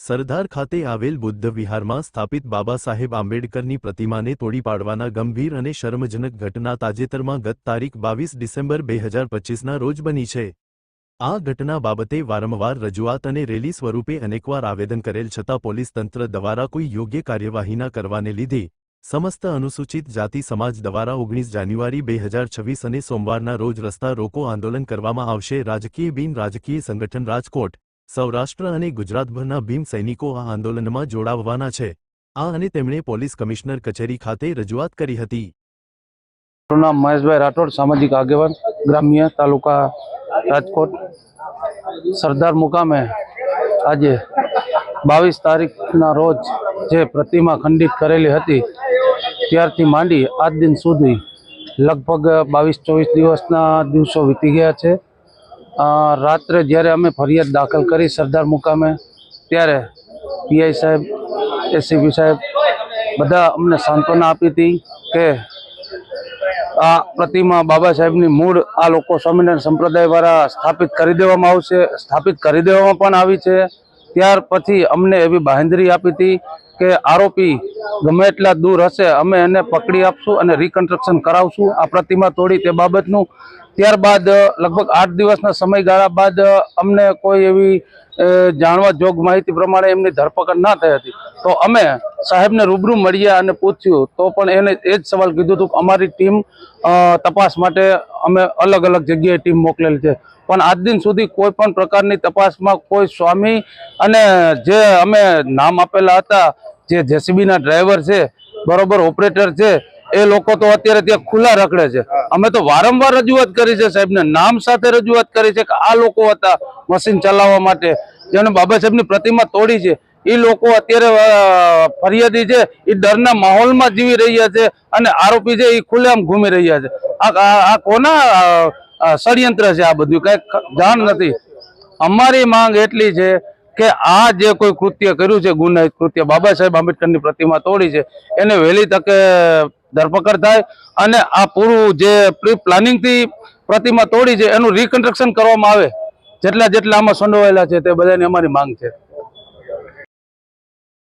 સરદાર ખાતે આવેલ બુદ્ધ વિહારમાં સ્થાપિત બાબા સાહેબ આંબેડકરની પ્રતિમાને તોડી પાડવાના ગંભીર અને શરમજનક ઘટના તાજેતરમાં ગત તારીખ 22 ડિસેમ્બર 2025ના રોજ બની છે। આ ઘટના બાબતે વારંવાર રજૂઆત અને રેલી સ્વરૂપે અનેકવાર આવેદન કરેલ છતાં પોલીસ તંત્ર દ્વારા કોઈ યોગ્ય કાર્યવાહી ન કરવાને લીધે સમસ્ત અનુસૂચિત જાતિ સમાજ દ્વારા 19 જાન્યુઆરી 2026 અને સોમવારના રોજ રસ્તા રોકો આંદોલન કરવામાં આવશે। રાજકીય બિન રાજકીય સંગઠન રાજકોટ, સૌરાષ્ટ્ર અને ગુજરાતભરના ભીમ સૈનિકો આ આંદોલનમાં જોડાવવાના છે। આ અને તેમણે પોલીસ કમિશનર કચેરી ખાતે રજૂઆત કરી હતી। મારું નામ મહેશભાઈ રાઠોડ, સામાજિક આગેવાન, ગ્રામ્ય તાલુકા રાજકોટ। સરદાર મુકામે આજે 22 તારીખના રોજ જે પ્રતિમા ખંડિત કરેલી હતી ત્યારથી માંડી આજ દિન સુધી લગભગ 22-24 દિવસના દિવસો વીતી ગયા છે। રાત્રે જ્યારે અમે ફરિયાદ દાખલ કરી સરદાર મુકામે ત્યારે પીઆઈ સાહેબ, એસીપી સાહેબ બધા અમને સાંત્વના આપી હતી કે આ પ્રતિમા બાબા સાહેબની મૂળ આ લોકો સ્વામિનારાયણ સંપ્રદાય દ્વારા સ્થાપિત કરી દેવામાં આવશે, સ્થાપિત કરી દેવામાં પણ આવી છે। ત્યાર પછી અમને એવી બાંહેધરી આપી હતી કે આરોપી ગમે એટલા દૂર હશે અમે એને પકડી આપશું અને રિકન્સ્ટ્રક્શન કરાવશું આ પ્રતિમા તોડી તે બાબતનું। ત્યારબાદ લગભગ 8 દિવસના સમયગાળા બાદ અમને કોઈ એવી જાણવા જોગ માહિતી પ્રમાણે એમની ધરપકડ ના થઈ હતી તો અમે સાહેબને રૂબરૂ મળ્યા અને પૂછ્યું તો પણ એને એ જ સવાલ કીધું હતું કે અમારી ટીમ તપાસ માટે અમે અલગ અલગ જગ્યાએ ટીમ મોકલેલી છે, પણ આજ દિન સુધી કોઈ પણ પ્રકારની તપાસમાં કોઈ સ્વામી અને જે અમે નામ આપેલા હતા જે જેસીબીના ડ્રાઈવર છે, બરોબર ઓપરેટર છે, એ લોકો તો અત્યારે ત્યાં ખુલ્લા રખડે છે। અમે તો વારંવાર રજૂઆત કરી છે સાહેબને, નામ સાથે રજૂઆત કરી છે કે આ લોકો હતા મશીન ચલાવવા માટે જેને બાબા સાહેબની પ્રતિમા તોડી છે એ લોકો અત્યારે ફરિયાદી છે એ ડરના માહોલમાં જીવી રહ્યા છે અને આરોપી છે એ ખુલ્લેઆમ ઘૂમી રહ્યા છે। આ કોના ષડયંત્ર છે? આ બધું કઈ જાણ નથી। અમારી માંગ એટલી છે કે આ જે કોઈ કૃત્ય કર્યું છે, ગુનાહિત કૃત્ય બાબા સાહેબ આંબેડકરની પ્રતિમા તોડી છે એને વહેલી તકે ધરપકડ થાય અને આ પૂરું જે પ્રી પ્લાનિંગથી પ્રતિમા તોડી છે એનું રિકન્સ્ટ્રક્શન કરવામાં આવે। જેટલા આમાં સંડોવાયેલા છે તે બધાની અમારી માંગ છે।